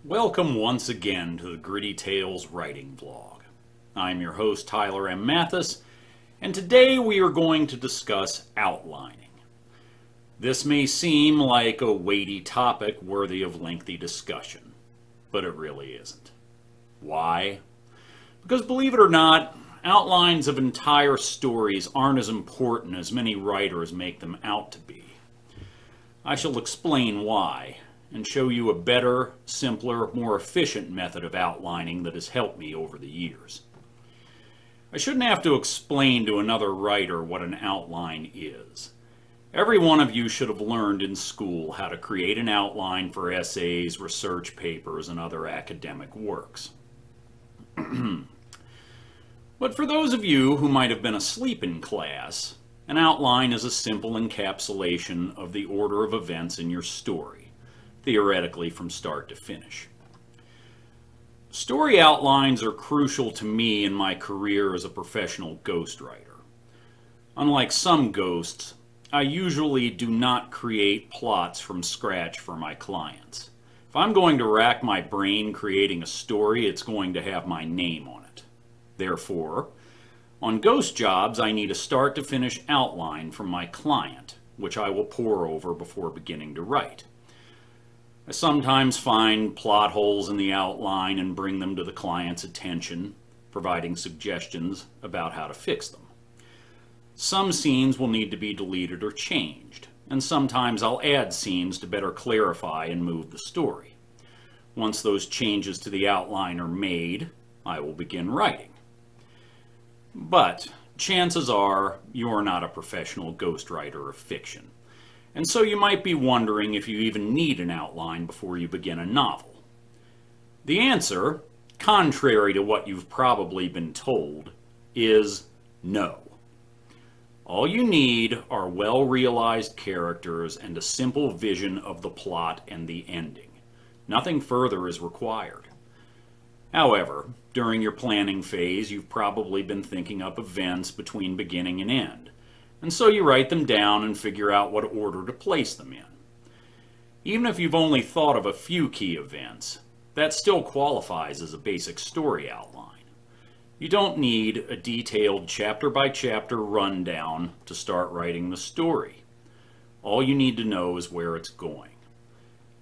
Welcome once again to the Gritty Tales writing vlog. I'm your host Tyler M Mathis, and today we are going to discuss outlining. This may seem like a weighty topic worthy of lengthy discussion, but it really isn't. Why? Because believe it or not, outlines of entire stories aren't as important as many writers make them out to be. I shall explain why, and show you a better, simpler, more efficient method of outlining that has helped me over the years. I shouldn't have to explain to another writer what an outline is. Every one of you should have learned in school how to create an outline for essays, research papers, and other academic works. But for those of you who might have been asleep in class, an outline is a simple encapsulation of the order of events in your story, theoretically from start to finish. Story outlines are crucial to me in my career as a professional ghostwriter. Unlike some ghosts, I usually do not create plots from scratch for my clients. If I'm going to rack my brain creating a story, it's going to have my name on it. Therefore, on ghost jobs, I need a start-to-finish outline from my client, which I will pore over before beginning to write. I sometimes find plot holes in the outline and bring them to the client's attention, providing suggestions about how to fix them. Some scenes will need to be deleted or changed, and sometimes I'll add scenes to better clarify and move the story. Once those changes to the outline are made, I will begin writing. But chances are you're not a professional ghostwriter of fiction. And so you might be wondering if you even need an outline before you begin a novel. The answer, contrary to what you've probably been told, is no. All you need are well-realized characters and a simple vision of the plot and the ending. Nothing further is required. However, during your planning phase, you've probably been thinking up events between beginning and end. And so you write them down and figure out what order to place them in. Even if you've only thought of a few key events, that still qualifies as a basic story outline. You don't need a detailed chapter-by-chapter rundown to start writing the story. All you need to know is where it's going.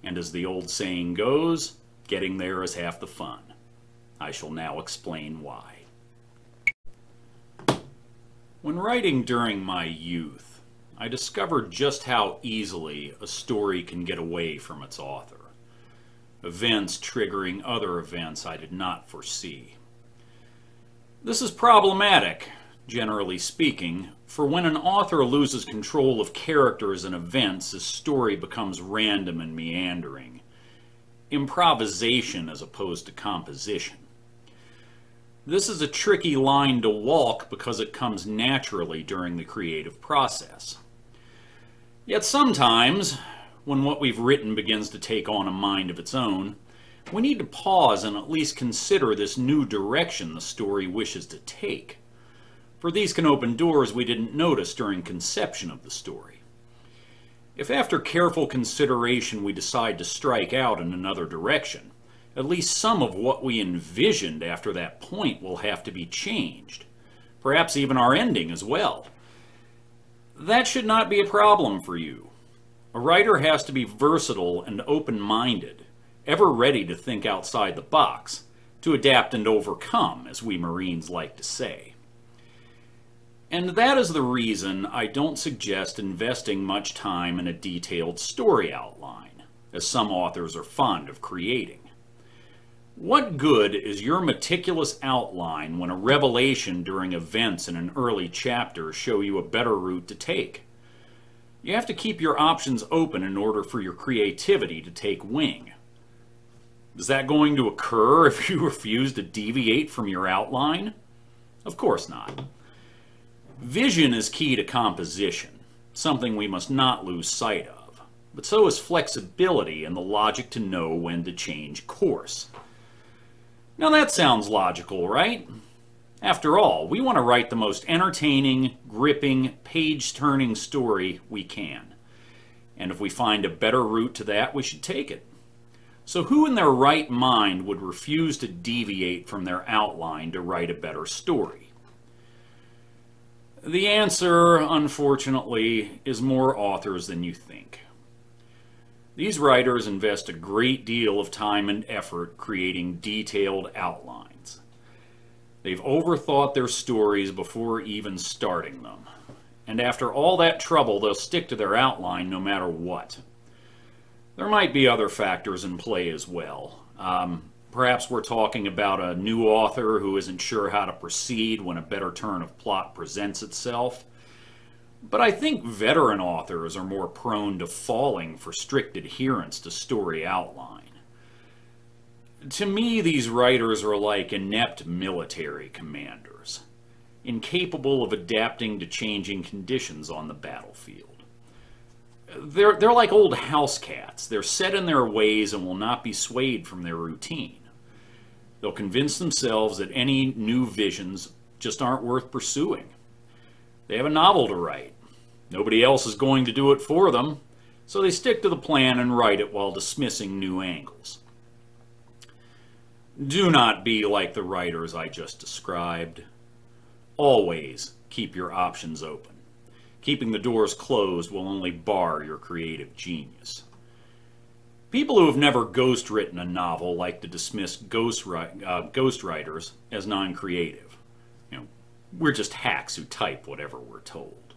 And as the old saying goes, getting there is half the fun. I shall now explain why. When writing during my youth, I discovered just how easily a story can get away from its author. Events triggering other events I did not foresee. This is problematic, generally speaking, for when an author loses control of characters and events, his story becomes random and meandering. Improvisation as opposed to composition. This is a tricky line to walk because it comes naturally during the creative process. Yet sometimes, when what we've written begins to take on a mind of its own, we need to pause and at least consider this new direction the story wishes to take. For these can open doors we didn't notice during conception of the story. If after careful consideration we decide to strike out in another direction, at least some of what we envisioned after that point will have to be changed. Perhaps even our ending as well. That should not be a problem for you. A writer has to be versatile and open-minded, ever ready to think outside the box, to adapt and overcome, as we Marines like to say. And that is the reason I don't suggest investing much time in a detailed story outline, as some authors are fond of creating. What good is your meticulous outline when a revelation during events in an early chapter show you a better route to take? You have to keep your options open in order for your creativity to take wing. Is that going to occur if you refuse to deviate from your outline? Of course not. Vision is key to composition, something we must not lose sight of. But so is flexibility and the logic to know when to change course. Now that sounds logical, right? After all, we want to write the most entertaining, gripping, page-turning story we can. And if we find a better route to that, we should take it. So who in their right mind would refuse to deviate from their outline to write a better story? The answer, unfortunately, is more authors than you think. These writers invest a great deal of time and effort creating detailed outlines. They've overthought their stories before even starting them. And after all that trouble, they'll stick to their outline no matter what. There might be other factors in play as well. Perhaps we're talking about a new author who isn't sure how to proceed when a better turn of plot presents itself. But I think veteran authors are more prone to falling for strict adherence to story outline. To me, these writers are like inept military commanders, incapable of adapting to changing conditions on the battlefield. They're like old house cats. They're set in their ways and will not be swayed from their routine. They'll convince themselves that any new visions just aren't worth pursuing. They have a novel to write. Nobody else is going to do it for them, so they stick to the plan and write it while dismissing new angles. Do not be like the writers I just described. Always keep your options open. Keeping the doors closed will only bar your creative genius. People who have never ghostwritten a novel like to dismiss ghostwriters as non-creative. We're just hacks who type whatever we're told.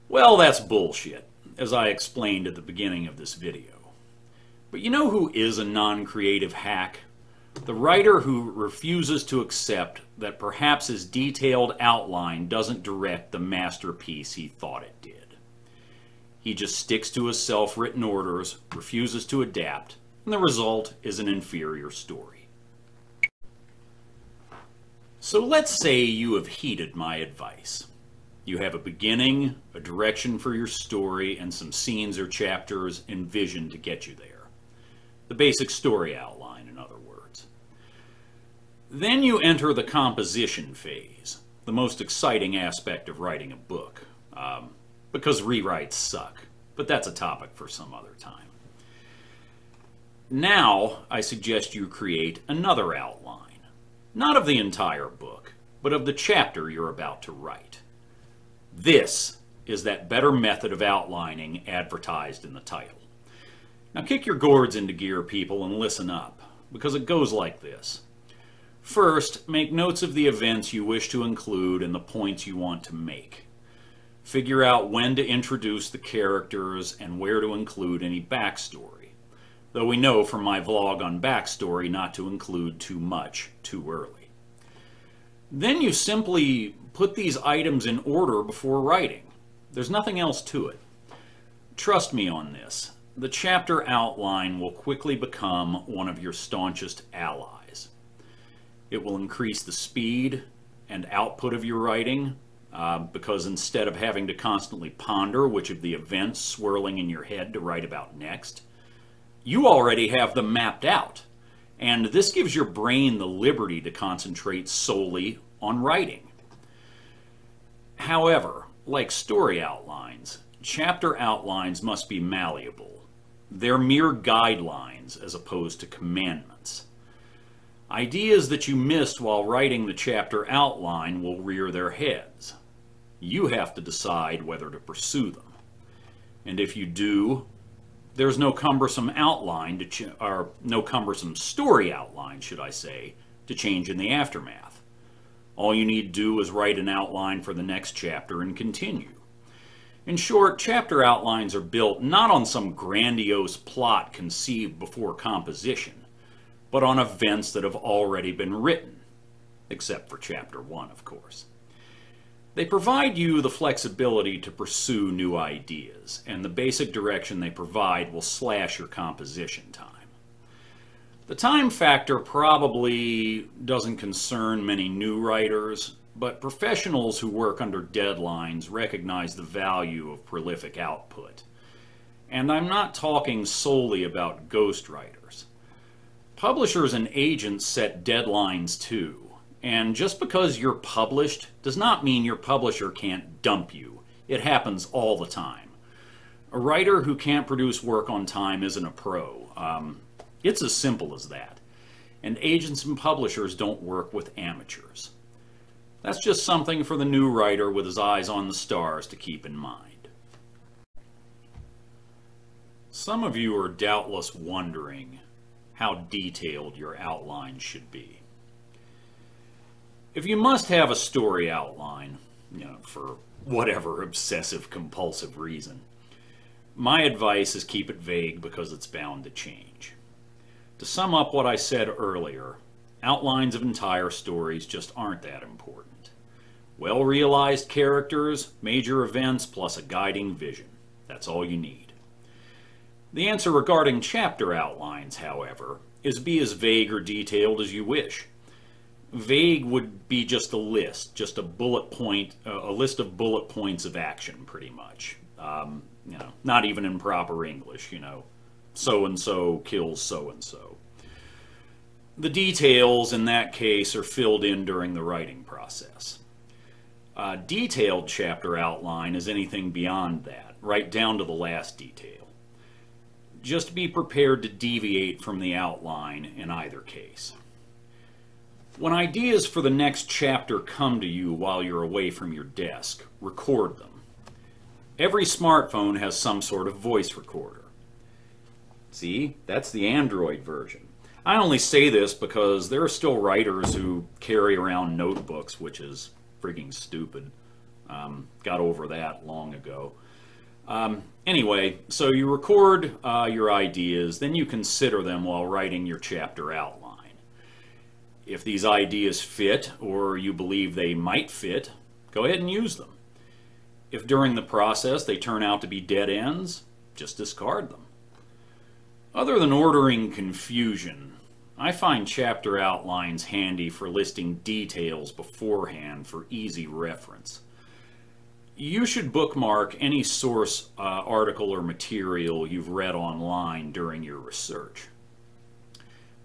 Well, that's bullshit, as I explained at the beginning of this video. But you know who is a non-creative hack? The writer who refuses to accept that perhaps his detailed outline doesn't direct the masterpiece he thought it did. He just sticks to his self-written orders, refuses to adapt, and the result is an inferior story. So let's say you have heeded my advice. You have a beginning, a direction for your story, and some scenes or chapters envisioned to get you there. The basic story outline, in other words. Then you enter the composition phase, the most exciting aspect of writing a book, because rewrites suck, but that's a topic for some other time. Now, I suggest you create another outline, not of the entire book, but of the chapter you're about to write. This is that better method of outlining advertised in the title. Now kick your gourds into gear, people, and listen up, because it goes like this. First, make notes of the events you wish to include and the points you want to make. Figure out when to introduce the characters and where to include any backstory, though we know from my vlog on backstory not to include too much too early. Then you simply put these items in order before writing. There's nothing else to it. Trust me on this. The chapter outline will quickly become one of your staunchest allies. It will increase the speed and output of your writing because instead of having to constantly ponder which of the events swirling in your head to write about next, you already have them mapped out. And this gives your brain the liberty to concentrate solely on writing. However, like story outlines, chapter outlines must be malleable. They're mere guidelines as opposed to commandments. Ideas that you missed while writing the chapter outline will rear their heads. You have to decide whether to pursue them. And if you do, there's no cumbersome outline or no cumbersome story outline, should I say, to change in the aftermath. All you need to do is write an outline for the next chapter and continue. In short, chapter outlines are built not on some grandiose plot conceived before composition, but on events that have already been written, except for chapter 1, of course. They provide you the flexibility to pursue new ideas, and the basic direction they provide will slash your composition time. The time factor probably doesn't concern many new writers, but professionals who work under deadlines recognize the value of prolific output. And I'm not talking solely about ghostwriters. Publishers and agents set deadlines too. And just because you're published does not mean your publisher can't dump you. It happens all the time. A writer who can't produce work on time isn't a pro. It's as simple as that. And agents and publishers don't work with amateurs. That's just something for the new writer with his eyes on the stars to keep in mind. Some of you are doubtless wondering how detailed your outline should be. If you must have a story outline, for whatever obsessive compulsive reason, my advice is keep it vague because it's bound to change. To sum up what I said earlier, outlines of entire stories just aren't that important. Well-realized characters, major events, plus a guiding vision. That's all you need. The answer regarding chapter outlines, however, is be as vague or detailed as you wish. Vague would be just a list, just a list of bullet points of action, pretty much. Not even in proper English, so-and-so kills so-and-so. The details in that case are filled in during the writing process. A detailed chapter outline is anything beyond that, right down to the last detail. Just be prepared to deviate from the outline in either case. When ideas for the next chapter come to you while you're away from your desk, record them. Every smartphone has some sort of voice recorder. See, that's the Android version. I only say this because there are still writers who carry around notebooks, which is freaking stupid. Got over that long ago. Anyway, so you record your ideas, then you consider them while writing your chapter outline. If these ideas fit, or you believe they might fit, go ahead and use them. If during the process they turn out to be dead ends, just discard them. Other than ordering confusion, I find chapter outlines handy for listing details beforehand for easy reference. You should bookmark any source article or material you've read online during your research.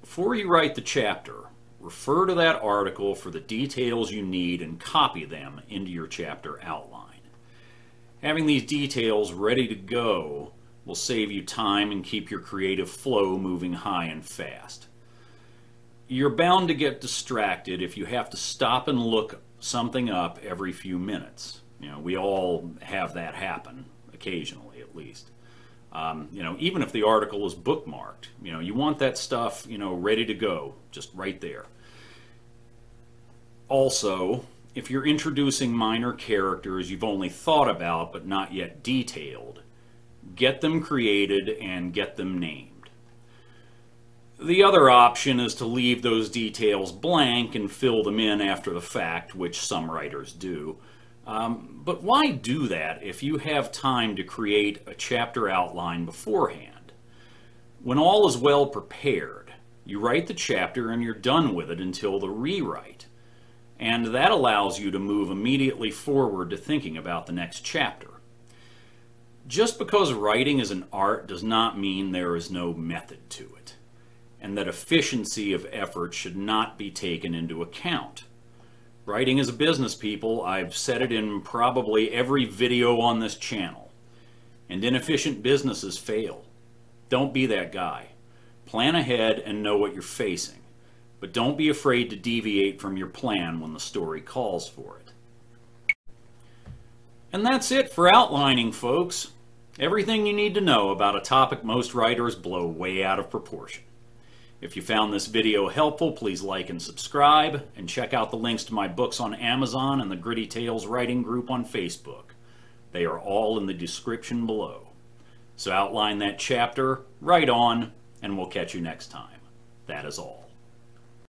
Before you write the chapter, refer to that article for the details you need and copy them into your chapter outline. Having these details ready to go will save you time and keep your creative flow moving high and fast. You're bound to get distracted if you have to stop and look something up every few minutes. We all have that happen, occasionally at least. Even if the article is bookmarked, you want that stuff, ready to go, just right there. Also, if you're introducing minor characters you've only thought about but not yet detailed, get them created and get them named. The other option is to leave those details blank and fill them in after the fact, which some writers do. But why do that if you have time to create a chapter outline beforehand? When all is well prepared, you write the chapter and you're done with it until the rewrite. And that allows you to move immediately forward to thinking about the next chapter. Just because writing is an art does not mean there is no method to it, and that efficiency of effort should not be taken into account. Writing is a business, people. I've said it in probably every video on this channel. And inefficient businesses fail. Don't be that guy. Plan ahead and know what you're facing. But don't be afraid to deviate from your plan when the story calls for it. And that's it for outlining, folks. Everything you need to know about a topic most writers blow way out of proportion. If you found this video helpful, please like and subscribe, and check out the links to my books on Amazon and the Gritty Tales writing group on Facebook. They are all in the description below. So outline that chapter, write on, and we'll catch you next time. That is all.